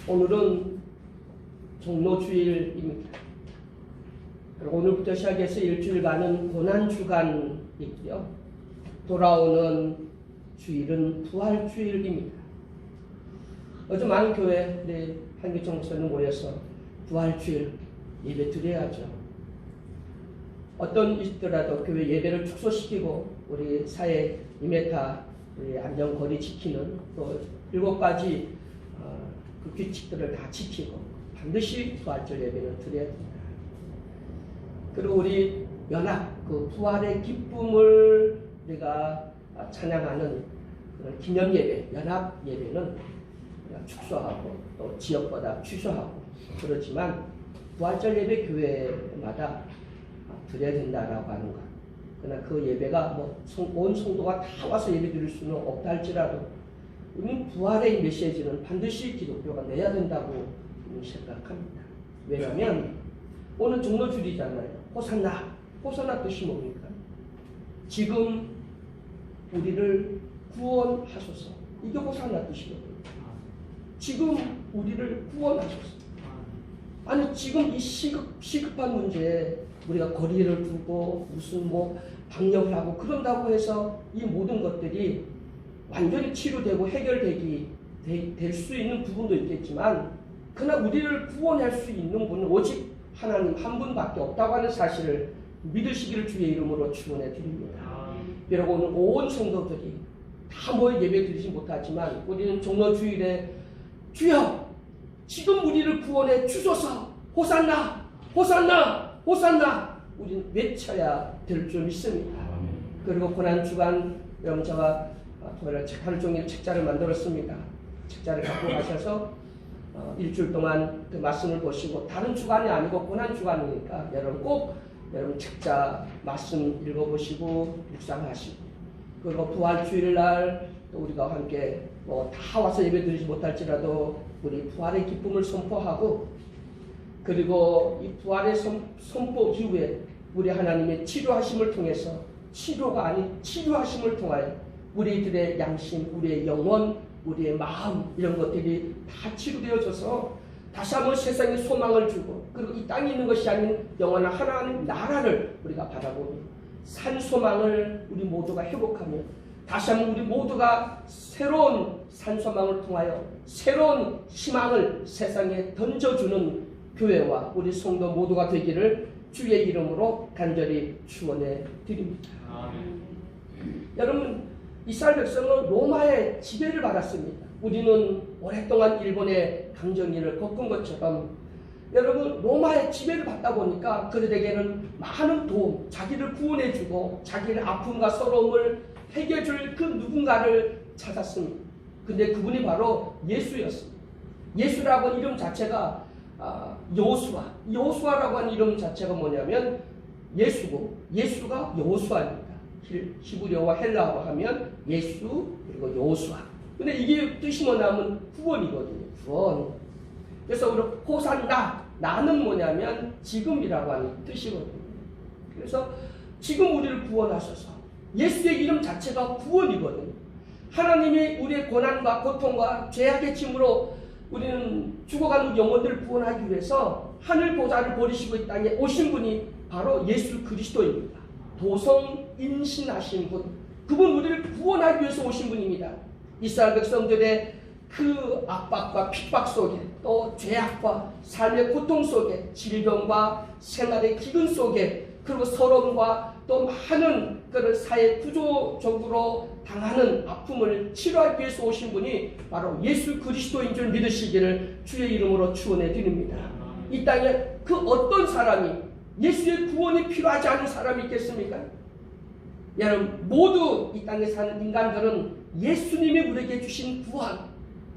오늘은 종로주일입니다. 오늘부터 시작해서 일주일간은 고난주간이고요. 돌아오는 주일은 부활주일입니다. 어제 많은 교회 한기총 목사님 모여서 부활주일 예배 드려야죠. 어떤 있더라도 교회 예배를 축소시키고 우리 사회 2m 우리 안전거리 지키는 또 7가지 그 규칙들을 다 지키고 반드시 부활절 예배를 드려야 됩니다. 그리고 우리 연합 그 부활의 기쁨을 우리가 찬양하는 그런 기념 예배, 연합 예배는 축소하고 또 지역마다 취소하고 그렇지만 부활절 예배 교회마다 드려야 된다라고 하는 것. 그러나 그 예배가 온 성도가 다 와서 예배 드릴 수는 없다 할지라도 우리는 부활의 메시지는 반드시 기독교가 내야 된다고 생각합니다. 왜냐하면 오늘 종로주일이잖아요. 호산나. 호산나 뜻이 뭡니까? 지금 우리를 구원하소서. 이게 호산나 뜻이거든요. 지금 우리를 구원하소서. 아니 지금 이 시급한 문제에 우리가 거리를 두고 무슨 방역을 하고 그런다고 해서 이 모든 것들이 완전히 치료되고 해결되기 될 수 있는 부분도 있겠지만 그러나 우리를 구원할 수 있는 분은 오직 하나님 한 분밖에 없다고 하는 사실을 믿으시기를 주의 이름으로 축원해 드립니다. 비록 오늘 온 성도들이 다 모여 예배 드리지 못하지만 우리는 종로주일에 주여 지금 우리를 구원해 주소서 호산나 호산나 호산나 우리는 외쳐야 될 줄 믿습니다. 그리고 고난주간 여러분 제가 토요일에 하루 종일 책자를 만들었습니다. 책자를 갖고 가셔서 일주일 동안 그 말씀을 보시고 다른 주간이 아니고 고난주간이니까 여러분 꼭 여러분 책자 말씀 읽어보시고 묵상하시고 그리고 부활주일날 또 우리가 함께 다 와서 예배드리지 못할지라도 우리 부활의 기쁨을 선포하고 그리고 이 부활의 선포 이후에 우리 하나님의 치료하심을 통해서 치료가 아닌 치료하심을 통하여 우리들의 양심, 우리의 영혼, 우리의 마음 이런 것들이 다 치료되어져서 다시 한번 세상에 소망을 주고 그리고 이 땅에 있는 것이 아닌 영원한 하나님 나라를 우리가 바라보니 산 소망을 우리 모두가 회복하며 다시 한번 우리 모두가 새로운 산 소망을 통하여 새로운 희망을 세상에 던져주는 교회와 우리 성도 모두가 되기를 주의 이름으로 간절히 축원해 드립니다. 여러분 이스라엘 백성은 로마의 지배를 받았습니다. 우리는 오랫동안 일본의 강점기를 겪은 것처럼 여러분 로마의 지배를 받다 보니까 그들에게는 많은 도움, 자기를 구원해주고 자기의 아픔과 서러움을 해결해줄 그 누군가를 찾았습니다. 근데 그분이 바로 예수였습니다. 예수라고 하는 이름 자체가 여호수아라고 하는 이름 자체가 뭐냐면 예수고 예수가 여호수아입니다. 히브리어와 헬라어로 하면 예수 그리고 여호수아. 근데 이게 뜻이 뭐냐면 구원이거든요. 구원. 그래서 우리 호산나 나는 뭐냐면 지금이라고 하는 뜻이거든요. 그래서 지금 우리를 구원하셔서 예수의 이름 자체가 구원이거든요. 하나님이 우리의 고난과 고통과 죄악의 짐으로 우리는 죽어가는 영혼들을 구원하기 위해서 하늘 보좌를 버리시고 이 땅에 오신 분이 바로 예수 그리스도입니다. 도성 임신하신 분, 그분 우리를 구원하기 위해서 오신 분입니다. 이스라엘 백성들의 그 압박과 핍박 속에 또 죄악과 삶의 고통 속에 질병과 생활의 기근 속에 그리고 서러움과 또 많은 그런 사회 구조적으로 당하는 아픔을 치료하기 위해서 오신 분이 바로 예수 그리스도인 줄 믿으시기를 주의 이름으로 축원해 드립니다. 이 땅에 그 어떤 사람이 예수의 구원이 필요하지 않은 사람이 있겠습니까? 여러분 모두 이 땅에 사는 인간들은 예수님이 우리에게 주신 구원,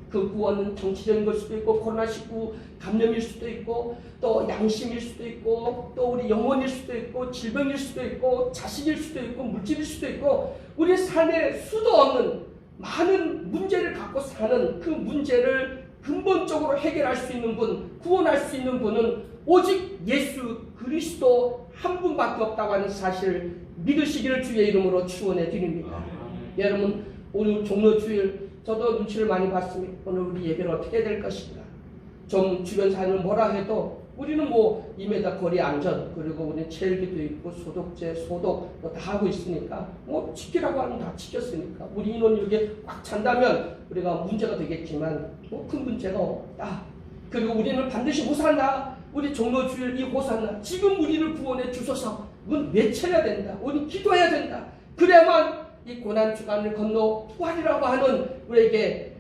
그 구원은 정치적인 걸 수도 있고 코로나19 감염일 수도 있고 또 양심일 수도 있고 또 우리 영혼일 수도 있고 질병일 수도 있고 자식일 수도 있고 물질일 수도 있고 우리 삶에 수도 없는 많은 문제를 갖고 사는 그 문제를 근본적으로 해결할 수 있는 분, 구원할 수 있는 분은 오직 예수 그리스도 한 분밖에 없다고 하는 사실을 믿으시기를 주의 이름으로 축원해 드립니다. 여러분 오늘 종로주일 저도 눈치를 많이 봤습니다. 오늘 우리 예배를 어떻게 해야 될 것인가. 좀 주변 사람을 뭐라 해도 우리는 뭐 2m 거리 안전, 그리고 우리는 체열기도 있고 소독제, 소독 뭐 다 하고 있으니까 뭐 지키라고 하면 다 지켰으니까 우리 인원이 이렇게 꽉 찬다면 우리가 문제가 되겠지만 뭐 큰 문제가 없다. 그리고 우리는 반드시 호산나, 우리 종로 주일 이 호산나 지금 우리를 구원해 주소서. 이건 외쳐야 된다. 우리 기도해야 된다. 그래야만 이 고난 주간을 건너 부활이라고 하는 우리에게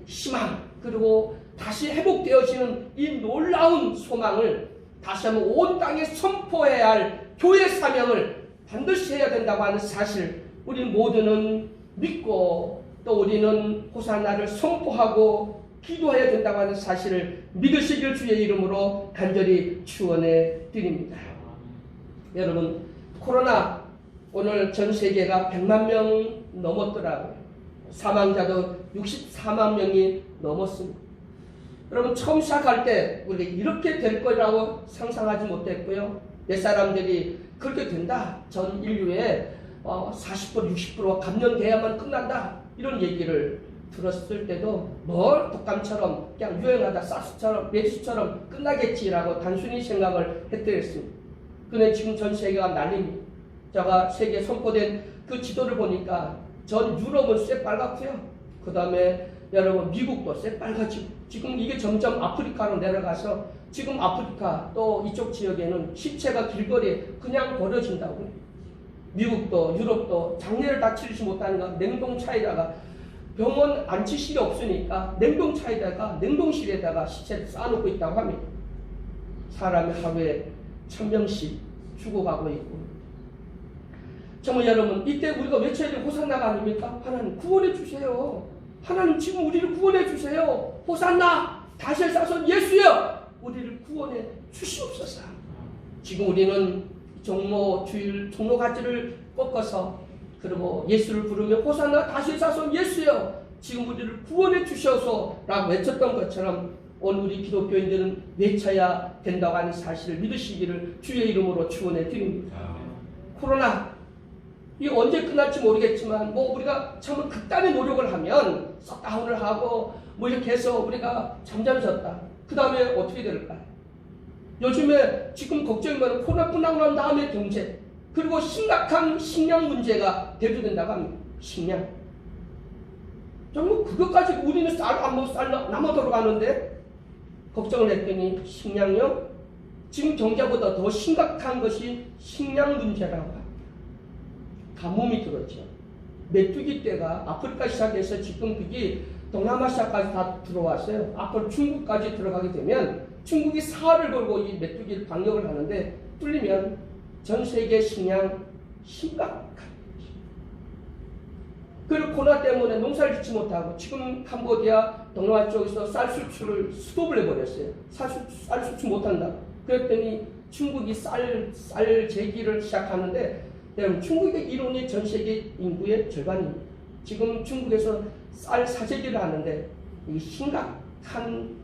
희망, 그리고 다시 회복되어지는 이 놀라운 소망을 다시 한번 온 땅에 선포해야 할 교회 사명을 반드시 해야 된다고 하는 사실, 우리 모두는 믿고 또 우리는 호산나를 선포하고 기도해야 된다고 하는 사실을 믿으시길 주의 이름으로 간절히 축원해 드립니다. 여러분, 코로나 오늘 전 세계가 100만 명 넘었더라고요. 사망자도 64만 명이 넘었습니다. 여러분, 처음 시작할 때 우리가 이렇게 될 거라고 상상하지 못했고요. 몇 사람들이 그렇게 된다. 전 인류의 40% 60% 감염돼야만 끝난다. 이런 얘기를 들었을 때도 뭘 독감처럼 그냥 유행하다 사스처럼 메르스처럼 끝나겠지라고 단순히 생각을 했더랬습니다. 근데 지금 전 세계가 난립니다. 제가 세계에 선포된 그 지도를 보니까 전 유럽은 새빨갛고요. 그 다음에 여러분 미국도 새빨갛지고 지금 이게 점점 아프리카로 내려가서 지금 아프리카 또 이쪽 지역에는 시체가 길거리에 그냥 버려진다고요. 미국도 유럽도 장례를 다 치르지 못하니까 냉동차에다가 병원 안치실이 없으니까 냉동실에다가 시체를 쌓아놓고 있다고 합니다. 사람이 하루에 1000명씩 죽어가고 있고, 정말 여러분 이때 우리가 외쳐야 될 호산나가 아닙니까? 하나님 구원해 주세요. 하나님 지금 우리를 구원해 주세요. 호산나 다시의 자손 예수여 우리를 구원해 주시옵소서. 지금 우리는 종로 주일 종로 가지를 꺾어서 그리고 예수를 부르며 호산나 다시의 자손 예수여 지금 우리를 구원해 주셔서라고 외쳤던 것처럼 오늘 우리 기독교인들은 외쳐야 된다고 하는 사실을 믿으시기를 주의 이름으로 축원해 드립니다. 코로나 이 언제 끝날지 모르겠지만 뭐 우리가 참 극단의 노력을 하면 셧다운을 하고 뭐 이렇게 해서 우리가 잠잠해졌다. 그 다음에 어떻게 될까요? 요즘에 지금 걱정이 많은 코로나 끝나고 난 다음에 경제, 그리고 심각한 식량 문제가 대두된다고 합니다. 식량. 정말 그것까지 우리는 쌀 안 먹고 쌀 남아 돌아가는데 걱정을 했더니 식량요? 지금 경제보다 더 심각한 것이 식량 문제라고 합니다. 가뭄이 들었죠. 메뚜기 떼가 아프리카 시작해서 지금 그게 동남아시아까지 다 들어왔어요. 앞으로 중국까지 들어가게 되면 중국이 사활을 걸고 이 메뚜기를 방역을 하는데 뚫리면 전 세계 식량 심각한 것입니다. 그리고 코로나 때문에 농사를 짓지 못하고 지금 캄보디아 동남아 쪽에서 쌀 수출을 스톱을 해버렸어요. 쌀 수출 못한다. 그랬더니 중국이 쌀 재기를 시작하는데 여러분, 중국의 인원이 전 세계 인구의 절반입니다. 지금 중국에서 쌀 사재기를 하는데 이게 심각한,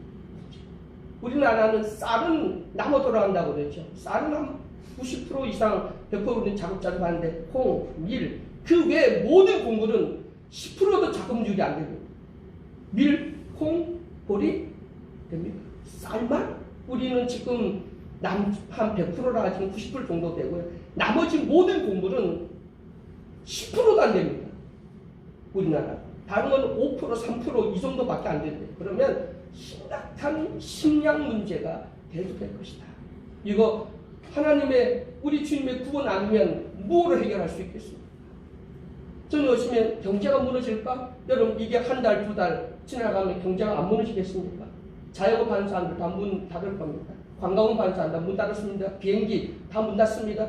우리나라는 쌀은 남아 돌아간다고 그랬죠. 쌀은 90% 이상 100% 우리는 자급자족하는데 콩, 밀, 그 외 모든 곡물은 10%도 자급률이 안 됩니다. 밀, 콩, 보리 됩니까? 쌀만 우리는 지금 한 100%라 지금 90% 정도 되고요. 나머지 모든 곡물은 10%도 안 됩니다. 우리나라. 다른 건 5%, 3% 이 정도밖에 안 된대. 그러면 심각한 식량 문제가 대두될 것이다. 이거 하나님의 우리 주님의 구원 아니면 무엇을 해결할 수 있겠습니까? 저는 요즘에 경제가 무너질까? 여러분 이게 한 달, 두 달 지나가면 경제가 안 무너지겠습니까? 자영업 하는 사람들 다 문 닫을 겁니다. 관광업 하는 사람들 다 문 닫았습니다. 비행기 다 문 닫습니다.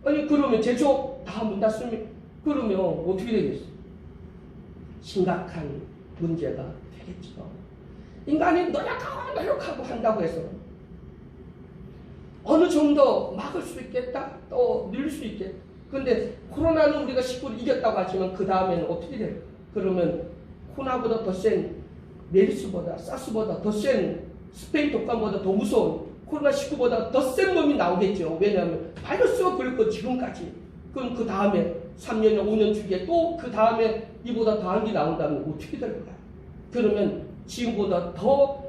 아니 그러면 제조업 다 문 닫습니다. 그러면 어떻게 되겠어요? 심각한 문제가 되겠죠. 인간이 노력하고 한다고 해서 어느 정도 막을 수 있겠다, 또 늘릴 수 있겠다. 근데 코로나는 우리가 19를 이겼다고 하지만 그 다음에는 어떻게 될까? 그러면 코로나보다 더 센 메르스보다 사스보다 더 센 스페인 독감보다 더 무서운 코로나19보다 더 센 놈이 나오겠죠. 왜냐하면 바이러스가 걸렸고 지금까지. 그럼 그 다음에 3년이나 5년 주기에 또 그 다음에 이보다 더한 게 나온다면 어떻게 될까요? 그러면 지금보다 더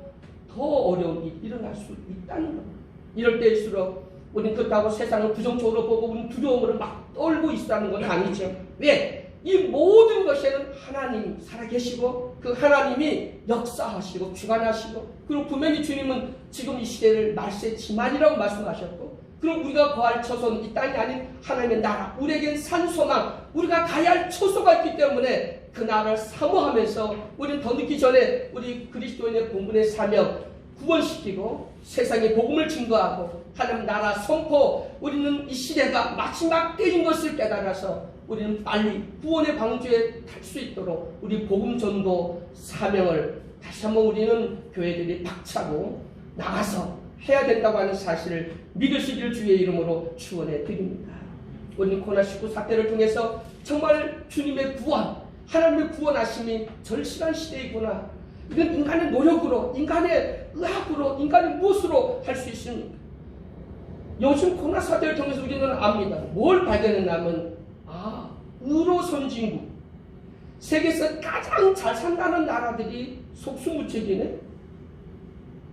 더 어려운 일이 일어날 수 있다는 겁니다. 이럴 때일수록 우리는 그렇다고 세상을 부정적으로 보고 우리는 두려움으로 막 떨고 있다는 건 아니죠. 왜? 이 모든 것에는 하나님이 살아계시고 그 하나님이 역사하시고 주관하시고, 그리고 분명히 주님은 지금 이 시대를 말세의 지만이라고 말씀하셨고, 그럼 우리가 거할 처소는 이 땅이 아닌 하나님의 나라, 우리에겐 산소망, 우리가 가야 할 처소가 있기 때문에 그 나라를 사모하면서 우리는 더 늦기 전에 우리 그리스도인의 본분의 사명 구원시키고 세상에 복음을 증거하고 하나님 나라 선포, 우리는 이 시대가 마지막 때인 것을 깨달아서 우리는 빨리 구원의 방주에 탈 수 있도록 우리 복음 전도 사명을 다시 한번 우리는 교회들이 박차고 나가서 해야 된다고 하는 사실을 믿으시길 주의 이름으로 축원해 드립니다. 우리는 코로나19 사태를 통해서 정말 주님의 구원, 하나님의 구원하심이 절실한 시대이구나. 이건 인간의 노력으로, 인간의 의학으로, 인간의 무엇으로 할 수 있습니까? 요즘 코로나 사태를 통해서 우리는 압니다. 뭘 발견했냐면 의로 선진국, 세계에서 가장 잘 산다는 나라들이 속수무책이네.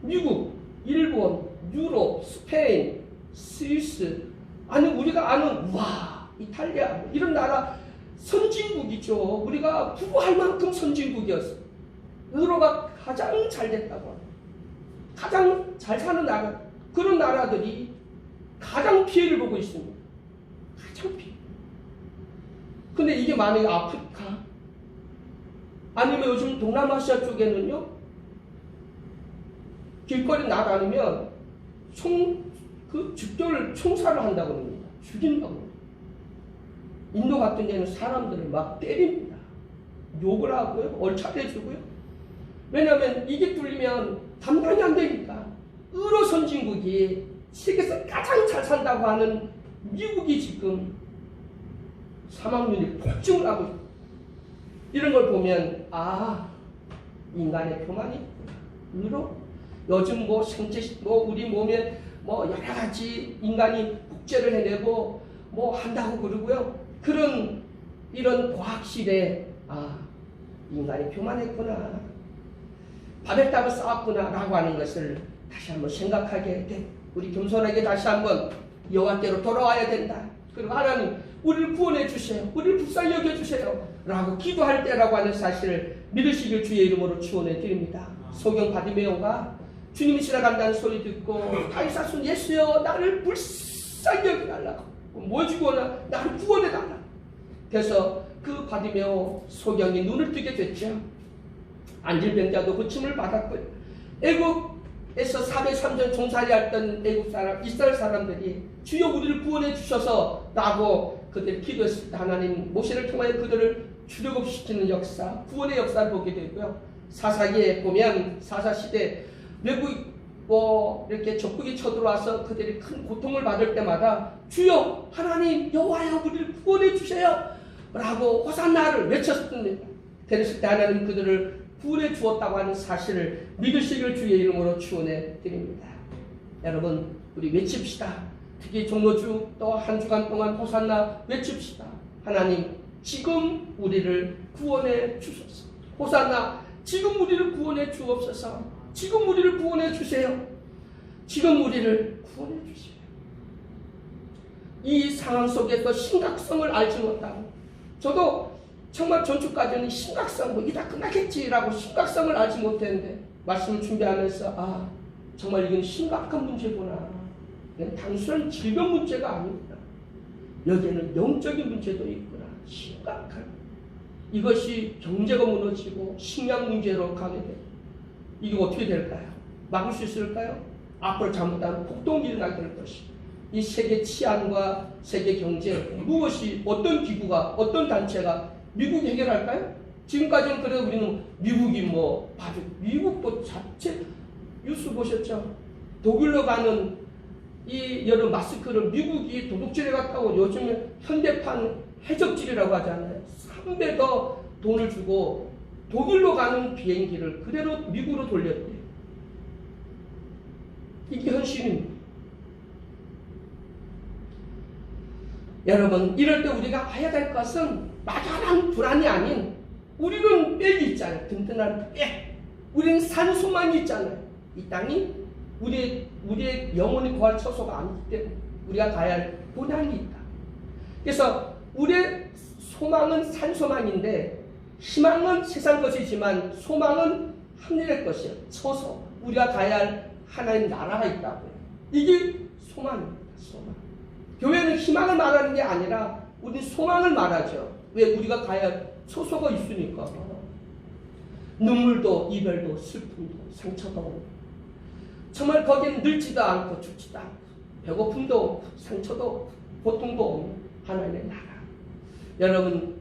미국, 일본, 유럽, 스페인, 스위스, 아니 우리가 아는 이탈리아, 이런 나라 선진국이죠. 우리가 부부할 만큼 선진국이었어. 의로가 가장 잘 됐다고 합니다. 가장 잘 사는 나라, 그런 나라들이 가장 피해를 보고 있습니다. 가장 피해. 근데 이게 만약에 아프리카 아니면 요즘 동남아시아 쪽에는요, 길거리 나다니면 즉결 총살을 한다고 합니다. 죽인다고 합니다. 인도 같은 데는 사람들을 막 때립니다. 욕을 하고요, 얼차려주고요. 왜냐하면 이게 뚫리면 감당이 안 되니까. 의로 선진국이 세계에서 가장 잘 산다고 하는 미국이 지금 사망률이 폭증을 하고 있다. 이런 걸 보면 인간의 교만이 있구나. 의로 요즘 생체 우리 몸에 여러 가지 인간이 복제를 해내고 한다고 그러고요. 이런 과학 시대에 인간이 교만했구나, 바벨탑을 쌓았구나라고 하는 것을 다시 한번 생각하게 돼. 우리 겸손하게 다시 한번 여호와께로 돌아와야 된다. 그리고 하나님 우리를 구원해 주세요, 우리를 불쌍히 여겨 주세요 라고 기도할 때라고 하는 사실을 믿으시길 주의 이름으로 축원해 드립니다. 소경 바디메오가 주님이 지나간다는 소리 듣고 다윗사순 예수여 나를 불쌍히 여겨달라고, 뭐 주고 나를 구원해 달라. 그래서 그 바디메오 소경이 눈을 뜨게 됐죠. 안질병자도 고침을 받았고요. 애국에서 403년 종살이했던 이스라엘 사람들이 주여 우리를 구원해 주셔서 라고 그들이 기도했을 때 하나님 모세를 통하여 그들을 출애굽시키는 역사, 구원의 역사를 보게 되고요. 사사기에 보면 사사시대 외국 이렇게 적국이 쳐들어와서 그들이 큰 고통을 받을 때마다 주여 하나님 여호와여 우리를 구원해 주세요 라고 호산나를 외쳤습니다. 그랬을 때 하나님 그들을 구원해 주었다고 하는 사실을 믿으시길 주의 이름으로 축원해 드립니다. 여러분 우리 외칩시다. 특히 종로주 또 한 주간 동안 호산나 외칩시다. 하나님 지금 우리를 구원해 주소서. 호산나 지금 우리를 구원해 주옵소서. 지금 우리를 구원해 주세요. 지금 우리를 구원해 주세요. 이 상황 속에서 심각성을 알지 못하고, 저도 정말 전주까지는 심각성 이게 다 끝나겠지라고 심각성을 알지 못했는데 말씀을 준비하면서 정말 이건 심각한 문제구나. 이건 단순한 질병 문제가 아닙니다. 여기에는 영적인 문제도 있구나. 심각한. 이것이 경제가 무너지고 식량 문제로 가게 돼. 이게 어떻게 될까요? 막을 수 있을까요? 앞으로 잘못하면 폭동이 일어나게 될 것이. 이 세계 치안과 세계 경제 무엇이 어떤 기구가 어떤 단체가 미국이 해결할까요? 지금까지는 그래도 우리는 미국이 봐도 미국도 자체 뉴스 보셨죠? 독일로 가는 이 여러 마스크를 미국이 도둑질해 갔다고 요즘에 현대판 해적질이라고 하잖아요. 3배 더 돈을 주고 독일로 가는 비행기를 그대로 미국으로 돌렸대요. 이게 현실입니다. 여러분 이럴 때 우리가 봐야 될 것은 막연한 불안이 아닌 우리는 빽이 있잖아요. 든든한 빽. 우리는 산소망이 있잖아요. 이 땅이 우리의 영혼이 구할 처소가 아니기 때문에 우리가 가야 할 고난이 있다. 그래서 우리의 소망은 산소망인데 희망은 세상 것이지만 소망은 하늘의 것이에요. 처소, 우리가 가야 할 하나님 나라가 있다고요. 이게 소망입니다. 소망. 교회는 희망을 말하는 게 아니라 우리는 소망을 말하죠. 왜? 우리가 가야 할 처소가 있으니까. 눈물도 이별도 슬픔도 상처도 정말 거기는 늙지도 않고 죽지도 않고 배고픔도 없고 상처도 없고 고통도 없는 하나님의 나라. 여러분,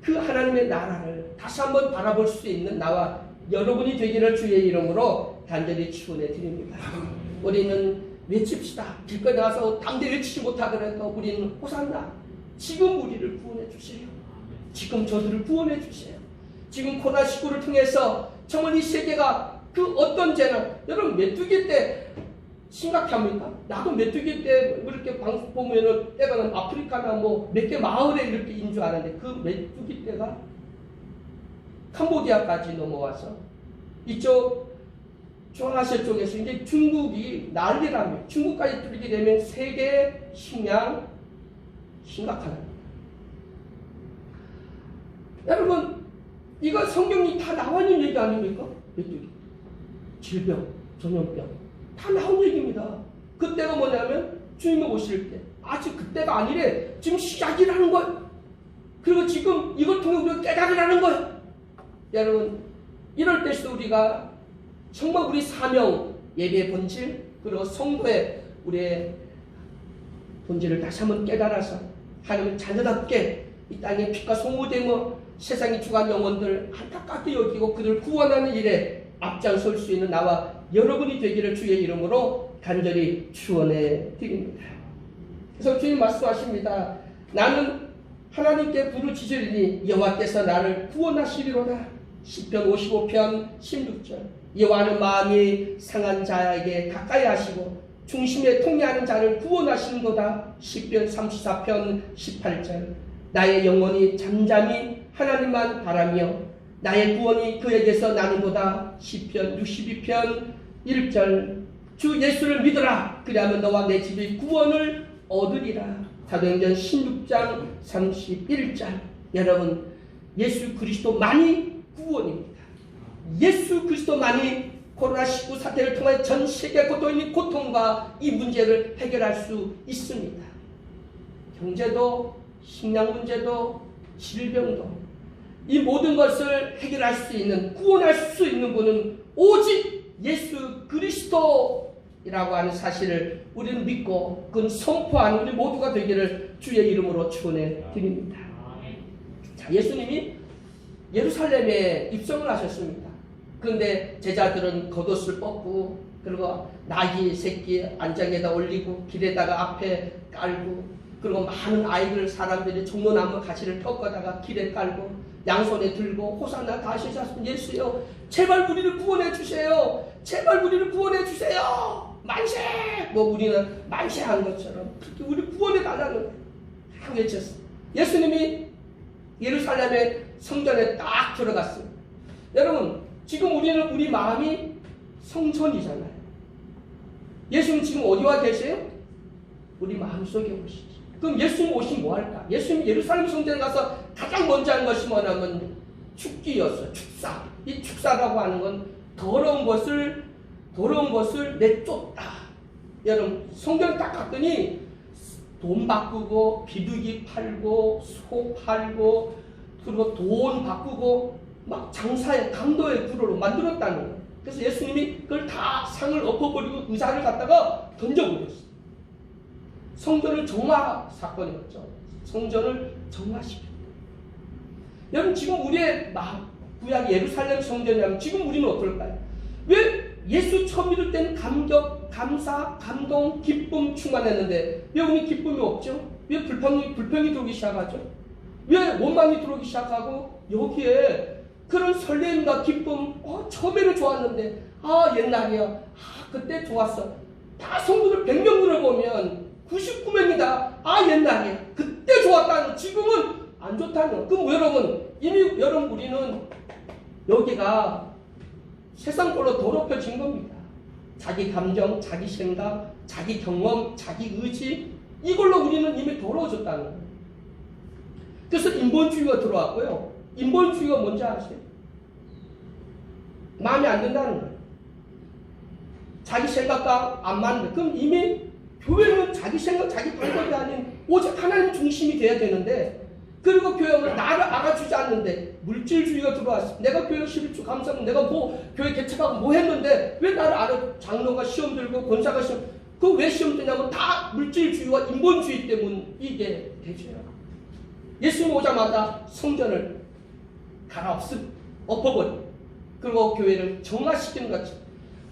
그 하나님의 나라를 다시 한번 바라볼 수 있는 나와 여러분이 되기를 주의 이름으로 간절히 축원해 드립니다. 우리는 외칩시다. 길거리 나가서 담대 외치지 못하더라도 우리는 호산나. 지금 우리를 구원해 주세요. 지금 저들을 구원해 주세요. 지금 코로나19를 통해서 정말 이 세계가 그 어떤 재난, 여러분 메뚜기 때 심각합니까? 나도 메뚜기 때 이렇게 방송 보면은 때가 아프리카나 뭐 몇 개 마을에 이렇게 인 줄 아는데 그 메뚜기 때가 캄보디아까지 넘어와서 이쪽 중앙아시아 쪽에서 이제 중국이 난리랍니다. 중국까지 뚫리게 되면 세계 식량 심각하다. 여러분, 이거 성경이 다 나와 있는 얘기 아닙니까? 메뚜기, 질병, 전염병 다 나온 얘기입니다. 그때가 뭐냐면 주님이 오실 때. 아직 그때가 아니래. 지금 시작이라는 거예요. 그리고 지금 이걸 통해 우리가 깨달으라는 거예요. 여러분, 이럴 때서 우리가 정말 우리 사명, 예배의 본질, 그리고 성도의 우리의 본질을 다시 한번 깨달아서 하나님을 자녀답게 이 땅에 빛과 소모되며 세상에 죽은 영혼들 안타깝게 여기고 그들을 구원하는 일에 앞장설 수 있는 나와 여러분이 되기를 주의 이름으로 간절히 축원해 드립니다. 그래서 주님 말씀하십니다. 나는 하나님께 부르짖으리니 여호와께서 나를 구원하시리로다. 시편 55편 16절. 여호와는 마음이 상한 자에게 가까이 하시고 중심에 통해하는 자를 구원하시는도다. 시편 34편 18절. 나의 영혼이 잠잠히 하나님만 바라며 나의 구원이 그에게서 나는도다. 시편 62편 1절. 주 예수를 믿으라. 그리하면 너와 내 집이 구원을 얻으리라. 사도행전 16장 31절. 여러분, 예수 그리스도만이 구원입니다. 예수 그리스도만이 코로나19 사태를 통해 전 세계 고통인 고통과 이 문제를 해결할 수 있습니다. 경제도, 식량 문제도, 질병도, 이 모든 것을 해결할 수 있는, 구원할 수 있는 분은 오직 예수 그리스도라고 하는 사실을 우리는 믿고 그건 선포하는 우리 모두가 되기를 주의 이름으로 축원해 드립니다. 자, 예수님이 예루살렘에 입성을 하셨습니다. 그런데 제자들은 겉옷을 벗고 그리고 나귀 새끼 안장에다 올리고 길에다가 앞에 깔고 그리고 많은 아이들 사람들이 종로나무 가시를 꺾어다가 길에 깔고 양손에 들고 호산나 다시 자손 예수여 제발 우리를 구원해 주세요. 제발 우리를 구원해 주세요. 만세! 뭐 우리는 만세한 것처럼 그렇게 우리 구원해 달라는 막 외쳤어요. 예수님이 예루살렘의 성전에 딱 들어갔어요. 여러분, 지금 우리는 우리 마음이 성전이잖아요. 예수님 지금 어디와 계세요? 우리 마음속에 오시지. 그럼 예수님 오시면 뭐 할까? 예수님이 예루살렘 성전에 가서 가장 먼저 한 것이 뭐냐면 축기였어요. 축사. 이 축사라고 하는 건 더러운 것을 내쫓다. 여러분, 성전 딱 갔더니 돈 바꾸고 비둘기 팔고 소 팔고 그리고 돈 바꾸고 막 장사의 강도의 구로로 만들었다는 거예요. 그래서 예수님이 그걸 다 상을 엎어버리고 의자를 갖다가 던져버렸어요. 성전을 정화 사건이었죠. 성전을 정화시켰다. 여러분, 지금 우리의 구약 예루살렘 성전이라면 지금 우리는 어떨까요? 왜 예수 처음 믿을 때는 감격, 감사, 감동, 기쁨 충만했는데 왜 오늘 기쁨이 없죠? 왜 불평이 들어오기 시작하죠? 왜 원망이 들어오기 시작하고 여기에 그런 설렘과 기쁨, 처음에는 좋았는데 옛날이야, 그때 좋았어. 다 성도들 100명 들어보면 99명이다. 옛날이야, 그때 좋았다는, 지금은 안 좋다는. 그럼 여러분, 이미 우리는 여기가 세상 걸로 더럽혀진 겁니다. 자기 감정, 자기 생각, 자기 경험, 자기 의지, 이걸로 우리는 이미 더러워졌다는 거예요. 그래서 인본주의가 들어왔고요. 인본주의가 뭔지 아세요? 마음에 안 든다는 거예요. 자기 생각과 안 맞는. 그럼 이미 교회는 자기 생각, 자기 방법이 아닌 오직 하나님 중심이 돼야 되는데, 그리고 교회는 나를 알아주지 않는데 물질주의가 들어왔어. 내가 교회 11주 감사하고 내가 교회 개척하고 뭐 했는데 왜 나를 알아? 장로가 시험 들고 권사가 시험, 그 왜 시험 드냐면 다 물질주의와 인본주의 때문 이게 되죠. 예수님 오자마자 성전을 엎어버리고 그리고 교회를 정화시키는 거죠.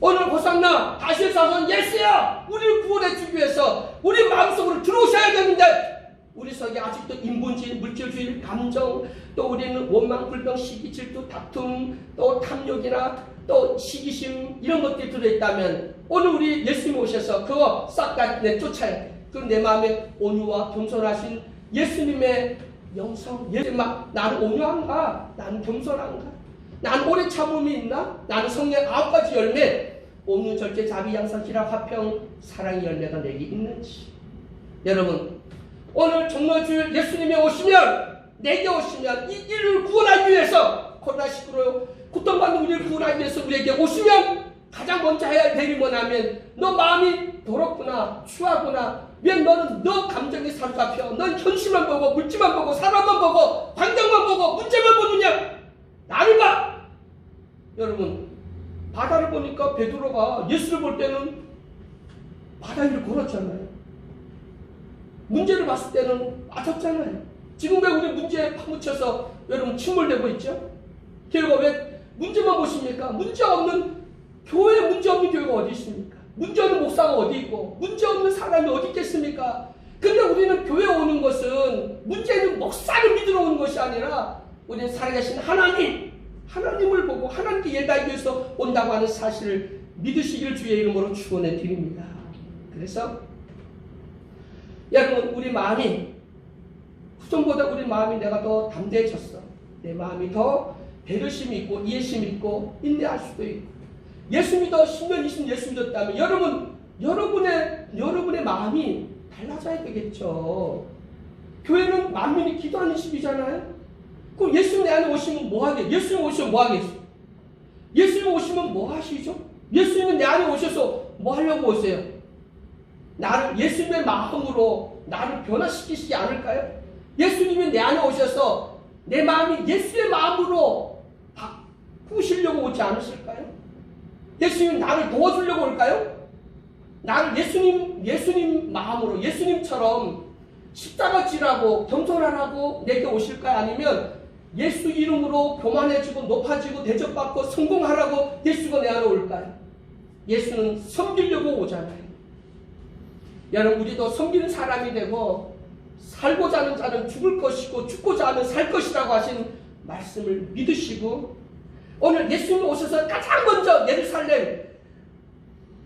오늘 호산나 다시 사선 예수야, 우리를 구원해 주기 위해서 우리 마음속으로 들어오셔야 되는데 우리 속에 아직도 인본주의, 물질주의, 감정, 또 우리는 원망, 불평, 시기, 질투, 다툼, 또 탐욕이나 또 시기심 이런 것들이 들어있다면 오늘 우리 예수님 오셔서 그거 싹 다 내쫓아야 돼. 그럼 내 마음에 온유와 겸손하신 예수님의 영성, 막 나는 온유한가? 나는 겸손한가? 나는 오래 참음이 있나? 나는 성령 9가지 열매, 온유, 절제, 자비, 양선, 희락, 화평, 사랑의 열매가 내게 있는지. 여러분, 오늘 종로주일 예수님이 오시면, 내게 오시면, 이 일을 구원하기 위해서, 코로나19로 고통받는 우리를 구원하기 위해서 우리에게 오시면 가장 먼저 해야 할 일이 뭐냐면, 너 마음이 더럽구나, 추하구나, 왜 너는 너 감정이 사로잡혀? 넌 현실만 보고, 물질만 보고, 사람만 보고, 환경만 보고, 문제만 보느냐? 나를 봐! 여러분, 바다를 보니까 베드로가 예수를 볼 때는 바다 위를 걸었잖아요. 문제를 봤을 때는 맞았잖아요. 지금 왜 우리 문제에 파묻혀서 여러분 침몰되고 있죠? 결과 왜 문제만 보십니까? 문제 없는 교회에 문제 없는 교회가 어디 있습니까? 문제 없는 목사가 어디 있고 문제 없는 사람이 어디 있겠습니까? 근데 우리는 교회에 오는 것은 문제는 목사를 믿으러 오는 것이 아니라 우리는 살아계신 하나님을 보고 하나님께 예배하기 위해서 온다고 하는 사실을 믿으시기를 주의 이름으로 축원해 드립니다. 그래서 여러분, 우리 마음이 후전보다 우리 마음이 내가 더 담대해졌어. 내 마음이 더 배려심이 있고 이해심이 있고 인내할 수도 있고. 예수 믿어 10년 20년 예수 믿었다면 여러분의 마음이 달라져야 되겠죠. 교회는 만민이 기도하는 집이잖아요. 그럼 예수님 내 안에 오시면 뭐 하겠어요? 예수님 오시면 뭐 하겠어요? 예수님 오시면 뭐 하시죠? 예수님은 내 안에 오셔서 뭐 하려고 오세요? 나를 예수님의 마음으로 나를 변화시키시지 않을까요? 예수님이 내 안에 오셔서 내 마음이 예수의 마음으로 바꾸시려고 오지 않으실까요? 예수님은 나를 도와주려고 올까요? 나를 예수님 마음으로 예수님처럼 십자가 지라고 겸손하라고 내게 오실까요? 아니면 예수 이름으로 교만해지고 높아지고 대접받고 성공하라고 예수가 내 안에 올까요? 예수는 섬기려고 오잖아요. 여러분, 우리도 섬기는 사람이 되고 살고자 하는 자는 죽을 것이고 죽고자 하면 살 것이라고 하신 말씀을 믿으시고 오늘 예수님 오셔서 가장 먼저 예루살렘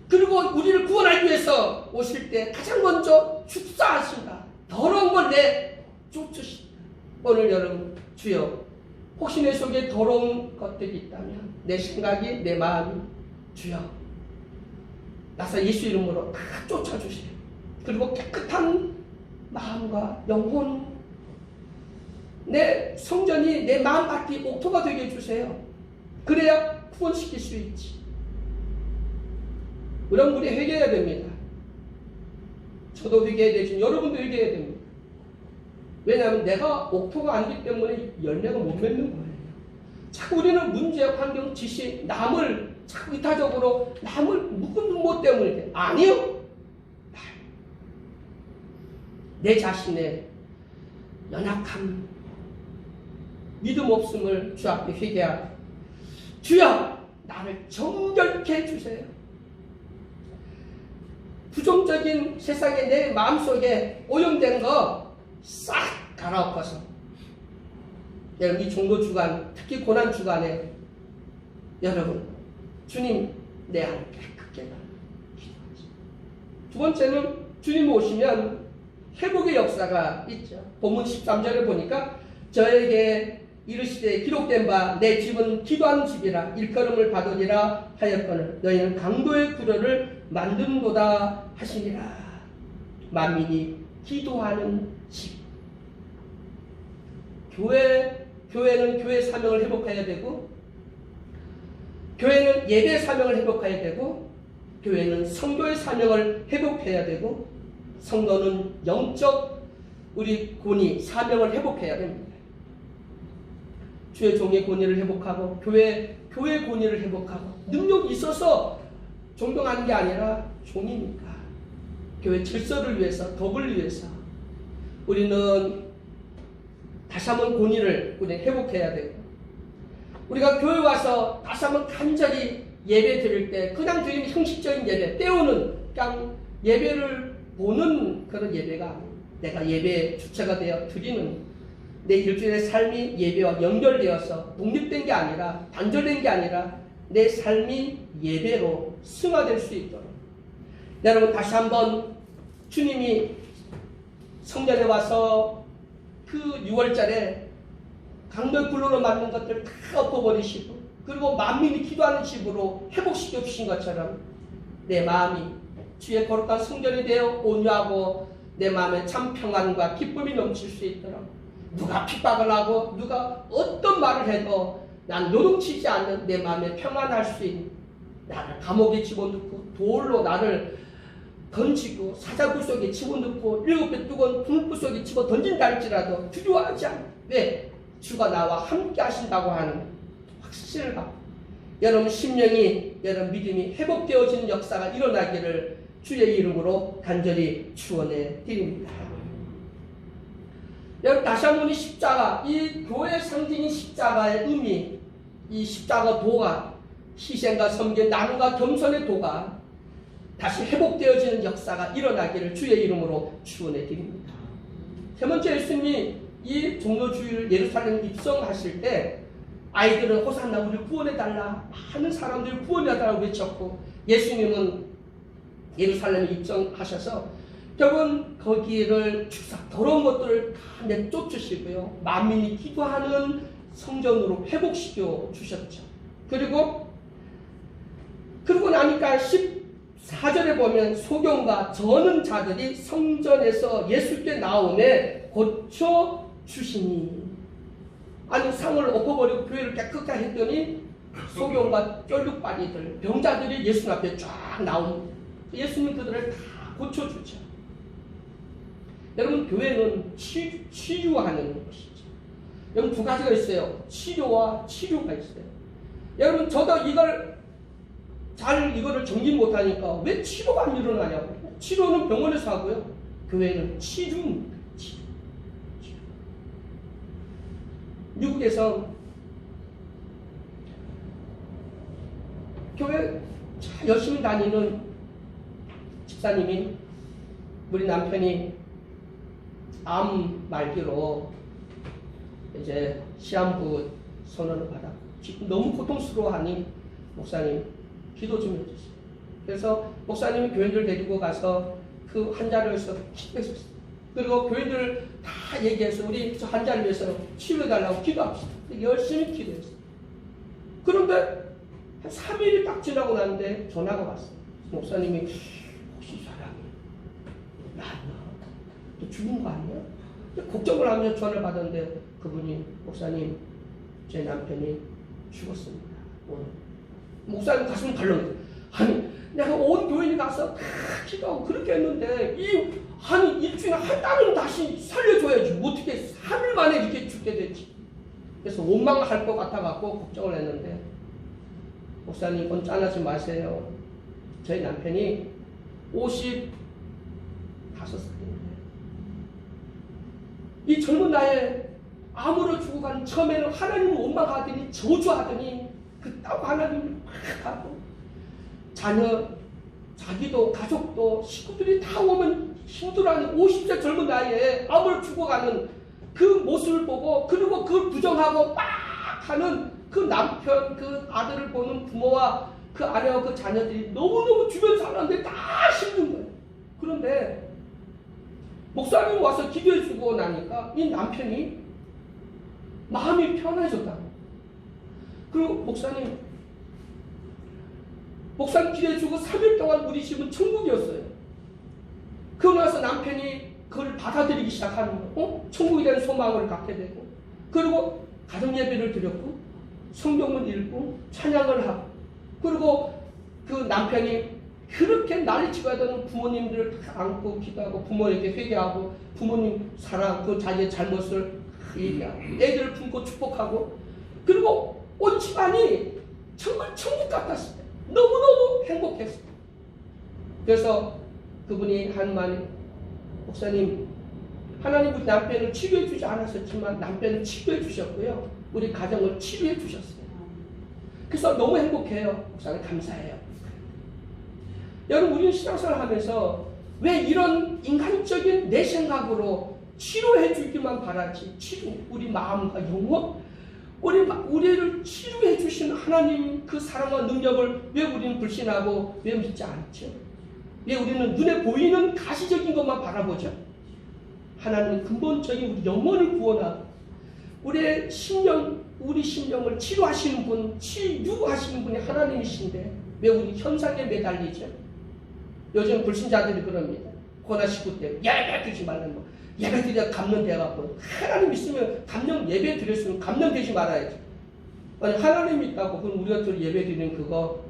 그리고 우리를 구원하기 위해서 오실 때 가장 먼저 축사하신다. 더러운 걸 내쫓으신다. 오늘 여러분, 주여, 혹시 내 속에 더러운 것들이 있다면 내 생각이 내 마음이 주여 나서 예수 이름으로 다 쫓아주세요. 그리고 깨끗한 마음과 영혼, 내 성전이 내 마음 같이 옥토가 되게 해주세요. 그래야 구원시킬 수 있지. 그럼 우리 회개해야 됩니다. 저도 회개해야 되지만 여러분도 회개해야 됩니다. 왜냐하면 내가 옥토가 아니기 때문에 열매가 못 맺는 거예요. 자꾸 우리는 문제, 환경, 지식, 남을 자꾸 이타적으로 남을 묵은 것 때문에 아니요. 내 자신의 연약함, 믿음 없음을 주 앞에 회개하고 주여 나를 정결케 해주세요. 부정적인 세상에 내 마음속에 오염된 거 싹 갈아엎어서 여러분, 이 종로 주간, 특히 고난 주간에 여러분, 주님 내 안을 깨끗게 하라 기도하죠. 두 번째는 주님 오시면 회복의 역사가 있죠. 본문 13절을 보니까 저에게 이르시되 기록된 바 내 집은 기도하는 집이라 일컬음을 받으리라 하였거늘 너희는 강도의 구려를 만든도다 하시니라. 만민이 기도하는 집. 교회는 교회 사명을 회복해야 되고, 교회는 예배 사명을 회복해야 되고, 교회는 성도의 사명을 회복해야 되고, 성도는 영적 우리 권위 사명을 회복해야 됩니다. 주의 종의 권위를 회복하고 교회 권위를 회복하고, 능력이 있어서 존경하는 게 아니라 종이니까 교회 질서를 위해서, 덕을 위해서 우리는 다시 한번 권위를 우리 회복해야 되고, 우리가 교회 와서 다시 한번 간절히 예배 드릴 때 그냥 드리는 형식적인 예배, 때우는 그냥 예배를 보는 그런 예배가 아니에요. 내가 예배의 주체가 되어 드리는 내 일주일의 삶이 예배와 연결되어서 독립된 게 아니라, 단절된 게 아니라 내 삶이 예배로 승화될 수 있도록, 여러분 다시 한번 주님이 성전에 와서 그 6월절에 강도의 굴로로 만든 것들 다 엎어버리시고, 그리고 만민이 기도하는 집으로 회복시켜 주신 것처럼 내 마음이 주의 거룩한 성전이 되어 온유하고 내 마음에 참 평안과 기쁨이 넘칠 수 있도록, 누가 핍박을 하고 누가 어떤 말을 해도 난 요동치지 않는 내 마음에 평안할 수 있는, 나를 감옥에 집어넣고 돌로 나를 던지고 사자굴 속에 집어넣고 7배 뜨거운 불불 속에 집어 던진다 할지라도 두려워하지 않아. 왜? 주가 나와 함께 하신다고 하는 확신을 갖고 여러분 심령이, 여러분 믿음이 회복되어지는 역사가 일어나기를 주의 이름으로 간절히 축원해 드립니다. 여러분 다시 한번 이 십자가, 이 교회 상징인 십자가의 의미, 이 십자가 도가, 희생과 섬김, 나눔과 겸손의 도가 다시 회복되어지는 역사가 일어나기를 주의 이름으로 축원해 드립니다. 세 번째, 예수님이 이 종료주일 예루살렘 입성하실 때 아이들은 호산나 우리를 구원해달라, 많은 사람들을 구원해달라고 외쳤고, 예수님은 예루살렘에 입성하셔서 결국은 거기를 축사, 더러운 것들을 다 내쫓으시고요, 만민이 기도하는 성전으로 회복시켜 주셨죠. 그리고 나니까 14절에 보면 소경과 저는 자들이 성전에서 예수께 나오매 고쳐 주시니, 아니 상을 엎어버리고 교회를 깨끗하게 했더니 소경과 쫄뚝바리들, 병자들이 예수님 앞에 쫙 나옵니다. 예수님 그들을 다 고쳐주죠. 여러분 교회는 치유하는 것이죠. 여러분 두 가지가 있어요. 치료와 치료가 있어요. 여러분 저도 이거를 정리 못하니까 왜 치료가 안 일어나냐고. 치료는 병원에서 하고요, 교회는 치유입니다. 치유. 미국에서 교회 열심히 다니는 집사님이, 우리 남편이 암 말기로 이제 시한부 선언을 받았고 지금 너무 고통스러워하니 목사님 기도 좀 해주세요. 그래서 목사님이 교인들 데리고 가서 그 환자를 위해서 기도했었어요. 그리고 교인들 다 얘기해서 우리 저 환자를 위해서 치료해달라고 기도합시다. 열심히 기도했어요. 그런데 한 3일이 딱 지나고 났는데 전화가 왔어요. 목사님이 혹시 사람이 나았나? 또 죽은 거 아니야? 걱정을 하면서 전화를 받았는데 그분이, 목사님 제 남편이 죽었습니다. 오늘. 목사님 가슴이 달렁해요. 아니 내가 온 교인이 가서 다 기도하고 그렇게 했는데 일주일에 한 달은 다시 살려줘야지, 어떻게 3일 만에 이렇게 죽게 됐지. 그래서 원망할 것 같아갖고 걱정을 했는데, 목사님 짠하지 마세요. 저희 남편이 55살인데 이 젊은 나이에 암으로 죽어간, 처음에는 하나님을 원망하더니 저주하더니 그따구 하나님을 막 하고, 자기도 가족도 식구들이 다 오면 힘들어하는 50세 젊은 나이에 암을 죽어가는 그 모습을 보고, 그리고 그걸 부정하고 막 하는 그 남편, 그 아들을 보는 부모와 그 아내와 그 자녀들이 너무너무 주변 사람들이 다 힘든 거예요. 그런데 목사님이 와서 기도해주고 나니까 이 남편이 마음이 편해졌다고. 그리고 목사님 기대주고 3일 동안 우리 집은 천국이었어요. 그러고 나서 남편이 그걸 받아들이기 시작하는 거, 천국에 대한 소망을 갖게 되고, 그리고 가정 예배를 드렸고, 성경을 읽고, 찬양을 하고, 그리고 그 남편이 그렇게 난리치고 하던 부모님들을 다 안고 기도하고, 부모에게 회개하고, 부모님 사랑, 그 자기의 잘못을 얘기하고, 애들을 품고 축복하고, 그리고 온 집안이 정말 천국 같았어요. 너무너무 행복했어요. 그래서 그분이 한 말이, 목사님, 하나님 우리 남편을 치료해 주지 않았었지만 남편을 치료해 주셨고요. 우리 가정을 치료해 주셨어요. 그래서 너무 행복해요. 목사님 감사해요. 여러분, 우리는 신앙생활을 하면서 왜 이런 인간적인 내 생각으로 치료해 주기만 바라지, 우리 마음과 영혼, 우리를 치료해 주신 하나님 그 사랑과 능력을 왜 우리는 불신하고 왜 믿지 않죠? 왜 우리는 눈에 보이는 가시적인 것만 바라보죠? 하나님은 근본적인 우리 영혼을 구원하고 우리 심령을 치료하시는 분, 치유하시는 분이 하나님이신데 왜 우리 현상에 매달리죠? 요즘 불신자들이 그럽니다. 코로나19 때 예배 드리지 말라는 거. 예배 드려야 감염돼갖고, 하나님 있으면 예배 드렸으면 감염되지 말아야지. 아니, 하나님이 있다고 그럼 우리가 또 예배 드리는 그거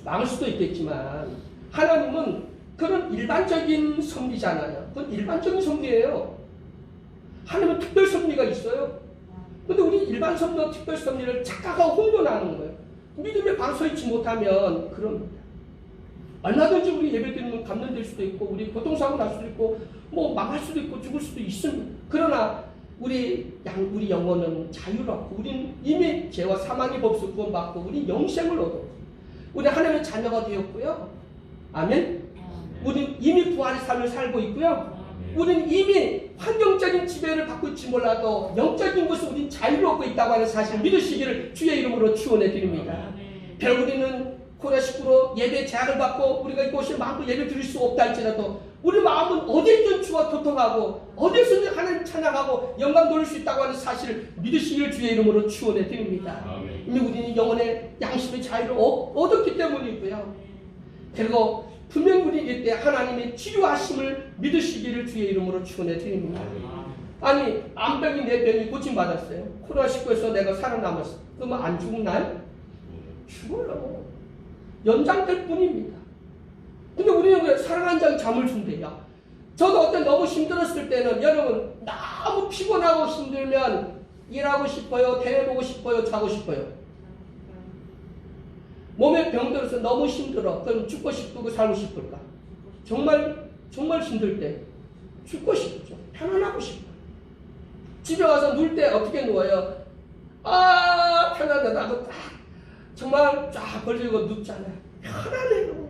막을 수도 있겠지만, 하나님은 그런 일반적인 섭리잖아요. 그건 일반적인 섭리예요. 하나님은 특별 섭리가 있어요. 근데 우리 일반 섭리와 특별 섭리를 착각하고 혼돈하는 거예요. 믿음에 바로 서 있지 못하면 그럽니다. 얼마든지 우리 예배 드리면 감염될 수도 있고, 우리 고통사고 날 수도 있고, 뭐 망할 수도 있고 죽을 수도 있습니다. 그러나 우리 영혼은 자유롭고, 우리는 이미 죄와 사망의 법에서 구원받고 우리 영생을 얻었고, 우리 하나님의 자녀가 되었고요. 아멘. 우리는 이미 부활의 삶을 살고 있고요. 우리는 이미 환경적인 지배를 받고 있지 몰라도 영적인 것을 우리는 자유를 얻고 있다고 하는 사실을 믿으시기를 주의 이름으로 축원해 드립니다. 결국 우리는 코로나19로 예배 제한을 받고 우리가 이곳에 마음껏 예배 드릴 수 없다 할지라도 우리 마음은 어디에 있든 주와 소통하고 어디에서든 하나님 찬양하고 영광 돌릴 수 있다고 하는 사실을 믿으시기를 주의 이름으로 축원해 드립니다. 이미 우리는 영혼의 양심의 자유를 얻었기 때문이고요. 그리고 분명히 우리 이때 하나님의 치료하심을 믿으시기를 주의 이름으로 축원해 드립니다. 아니, 암병이 내 병이 고침받았어요. 코로나19에서 내가 살아남았어. 그러면 안 죽나요? 죽어요. 연장될 뿐입니다. 근데 우리는 왜 사랑한 자에게 잠을 준대요? 저도 어때 너무 힘들었을 때는, 여러분, 너무 피곤하고 힘들면 일하고 싶어요, 대회 보고 싶어요, 자고 싶어요. 몸에 병들어서 너무 힘들어. 그럼 죽고 싶고 살고 싶을까? 정말 힘들 때 죽고 싶죠. 편안하고 싶어요. 집에 와서 누울 때 어떻게 누워요? 아, 편하다. 나도 딱 정말 쫙 벌리고 눕잖아요. 편안해요.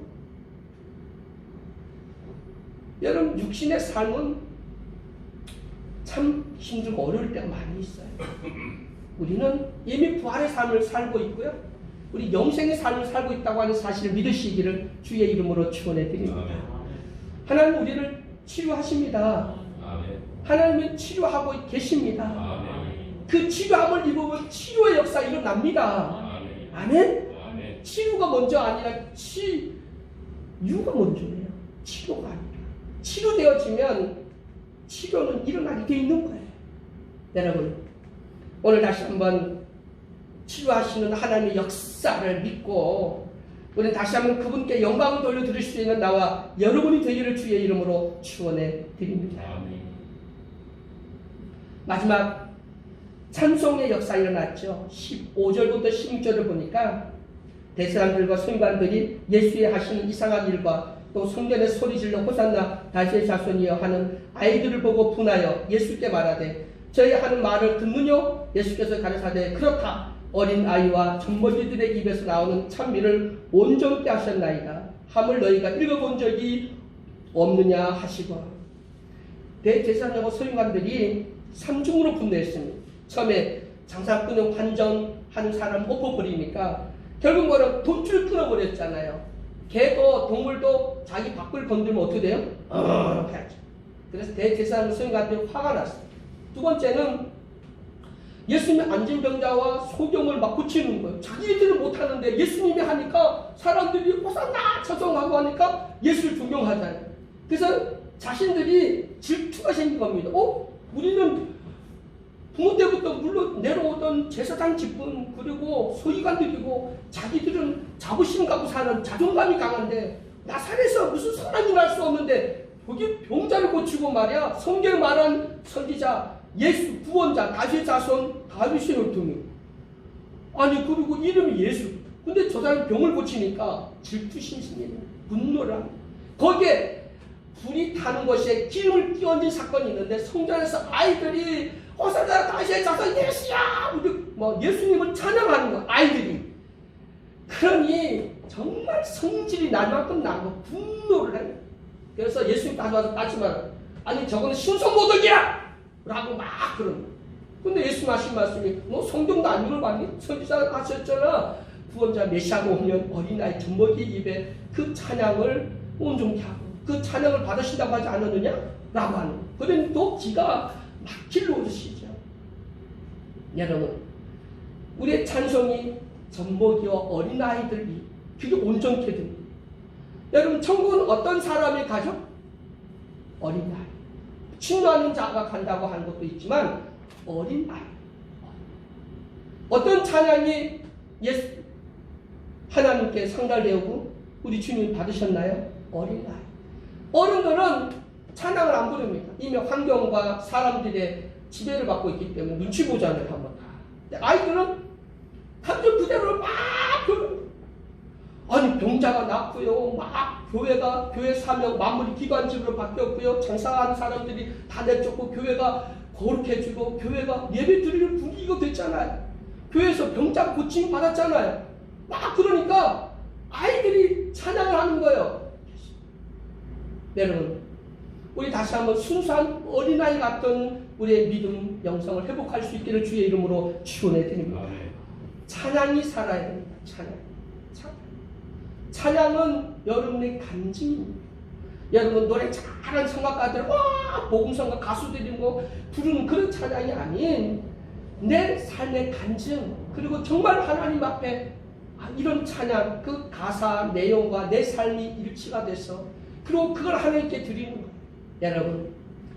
여러분, 육신의 삶은 참 힘들고 어려울 때가 많이 있어요. 우리는 이미 부활의 삶을 살고 있고요. 우리 영생의 삶을 살고 있다고 하는 사실을 믿으시기를 주의 이름으로 축원해 드립니다. 하나님 우리를 치료하십니다. 하나님은 치료하고 계십니다. 그 치료함을 입으면 치료의 역사 일어납니다. 아멘? 치료가 먼저 아니라 치유가 먼저예요. 치료가 아니라. 치료되어지면 치료는 일어나게 되어 있는 거예요. 여러분, 오늘 다시 한번 치료하시는 하나님의 역사를 믿고 우리는 다시 한번 그분께 영광을 돌려드릴 수 있는 나와 여러분이 되기를 주의 이름으로 축원해 드립니다. 마지막 찬송의 역사 일어났죠. 15절부터 16절을 보니까 대사람들과 서기관들이 예수의 하시는 이상한 일과 또 성전에 소리질러 호산나 다시의 자손이여 하는 아이들을 보고 분하여 예수께 말하되 저희 하는 말을 듣느뇨? 예수께서 가르치되 그렇다. 어린 아이와 젖먹이들의 입에서 나오는 찬미를 온전케 하셨나이다. 함을 너희가 읽어본 적이 없느냐 하시고, 대제사장과 서기관들이 삼중으로 분노했습니다. 처음에 장사꾼은 환전하는 사람 못 버리니까 결국 뭐라 돈줄 끊어버렸잖아요. 개도 동물도 자기 밖을 건들면 어떻게 돼요? 해야죠. 그래서 대제사장 서기관들이 화가 났어요. 두 번째는 예수님이 안진병자와 소경을 막 고치는 거예요. 자기들은 못하는데 예수님이 하니까 사람들이 호산나 찬송하고 하니까 예수를 존경하잖아요. 그래서 자신들이 질투가 생긴 겁니다. 우리는 부모 때부터 물론 내려오던 제사장 직분 그리고 소위관들이고 자기들은 자부심 갖고 사는 자존감이 강한데 나사렛에서 무슨 선한 일 할 수 없는데 여기 병자를 고치고 말이야. 성경에 말한 선지자 예수 구원자 다윗의 자손 다윗의 혈통이 아니 그리고 이름이 예수. 근데 저 사람이 병을 고치니까 질투심심이 분노를 합니다. 거기에 불이 타는 것에 기름을 끼얹은 사건이 있는데 성전에서 아이들이 호산나 다윗의 자손 예수야 뭐 예수님을 찬양하는 거 아이들이. 그러니 정말 성질이 날 만큼 나고 분노를 해요. 그래서 예수님 다시 와서 따지만 아니 저거는 신성모독이야! 라고 막 그러는 거예요. 근데 예수님 하신 말씀이 너 성경도 안 읽어봤니? 선지자 하셨잖아. 구원자 메시아가 오면 어린아이 젖먹이 입에 그 찬양을 온종케 하고 그 찬양을 받으신다고 하지 않았느냐? 라고 하는 거예요. 그러니 또 기가 막힐 노릇이죠. 여러분 우리의 찬송이 젖먹이와 어린아이들이 그게 온전케 됩니다. 여러분 천국은 어떤 사람이 가죠? 어린아이. 침노하는 자가 간다고 하는 것도 있지만 어린아이. 어떤 찬양이 하나님께 상달되고 우리 주님이 받으셨나요? 어린아이. 어른들은 찬양을 안 부릅니다. 이미 환경과 사람들의 지배를 받고 있기 때문에 눈치 보자를 한번 다. 아이들은 감정 그대로 막 아니 병자가 낳고요. 막 교회가 교회 사명 마무리 기관직으로 바뀌었고요. 장사하는 사람들이 다 내쫓고 교회가 거룩해지고 교회가 예배 드리는 분위기가 됐잖아요. 교회에서 병자가 고침 받았잖아요. 막 그러니까 아이들이 찬양을 하는 거예요. 여러분 우리 다시 한번 순수한 어린아이 같은 우리의 믿음 영성을 회복할 수 있기를 주의 이름으로 축원해 드립니다. 찬양이 살아야 됩니다. 찬양은 여러분의 간증입니다. 여러분 노래 잘하는 성악가들 복음성가 가수들이 부르는 그런 찬양이 아닌 내 삶의 간증 그리고 정말 하나님 앞에 이런 찬양 그 가사 내용과 내 삶이 일치가 돼서 그리고 그걸 하나님께 드리는 거예요. 여러분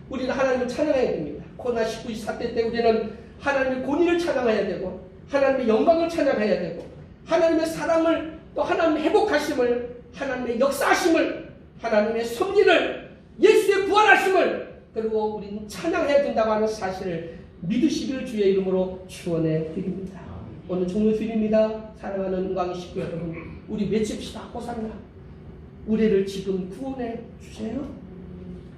우리는 하나님을 찬양해야 됩니다. 코로나19 사태 때 우리는 하나님의 권위를 찬양해야 되고 하나님의 영광을 찬양해야 되고 하나님의 사랑을 또 하나님의 회복하심을 하나님의 역사하심을 하나님의 섭리를 예수의 부활하심을 그리고 우리는 찬양해야 된다고 하는 사실을 믿으시기를 주의 이름으로 축원해 드립니다. 오늘 종료 드립니다. 사랑하는 은광이 식구 여러분 우리 외칩시다. 호산나 우리를 지금 구원해 주세요.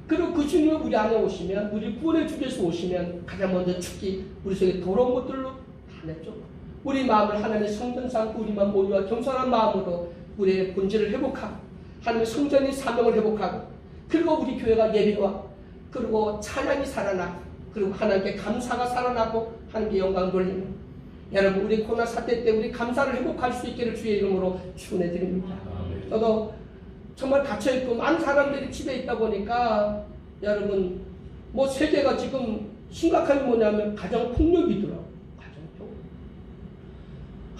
그리고 그 주님이 우리 안에 오시면 우리 구원해 주기 위해서 오시면 가장 먼저 축기 우리 속에 더러운 것들로 다 냈죠. 우리 마음을 하나님의 성전 삼고 우리만 모두와 겸손한 마음으로 우리의 본질을 회복하고 하나님의 성전의 사명을 회복하고 그리고 우리 교회가 예배와 그리고 찬양이 살아나고 그리고 하나님께 감사가 살아나고 하나님께 영광을 돌리는 여러분 우리 코로나 사태 때 우리 감사를 회복할 수 있기를 주의 이름으로 축원해 드립니다. 저도 정말 갇혀있고 많은 사람들이 집에 있다 보니까 여러분 뭐 세계가 지금 심각한 게 뭐냐면 가정폭력이더라고요.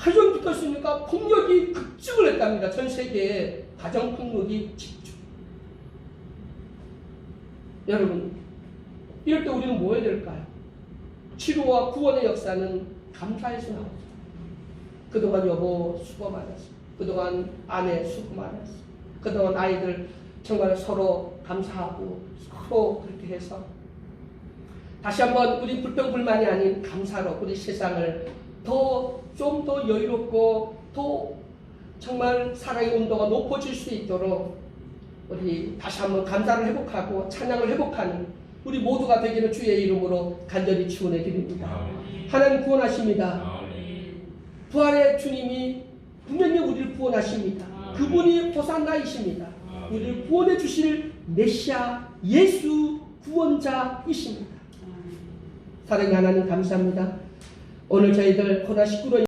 하루 종일 붙었으니까 폭력이 급증을 했답니다. 전 세계에 가정폭력이 집중. 여러분 이럴 때 우리는 뭐 해야 될까요? 치료와 구원의 역사는 감사해서 나오죠. 그동안 여보 수고 많았어. 그동안 아내 수고 많았어. 그동안 아이들 정말 서로 감사하고 서로 그렇게 해서 다시 한번 우리 불평불만이 아닌 감사로 우리 세상을 좀 더 여유롭고 더 정말 사랑의 온도가 높아질 수 있도록 우리 다시 한번 감사를 회복하고 찬양을 회복하는 우리 모두가 되기를 주의 이름으로 간절히 축원해 드립니다. 하나님 구원하십니다. 부활의 주님이 분명히 우리를 구원하십니다. 그분이 호산나이십니다. 우리를 구원해 주실 메시아 예수 구원자이십니다. 사랑의 하나님 감사합니다. 오늘 저희들 코로나19로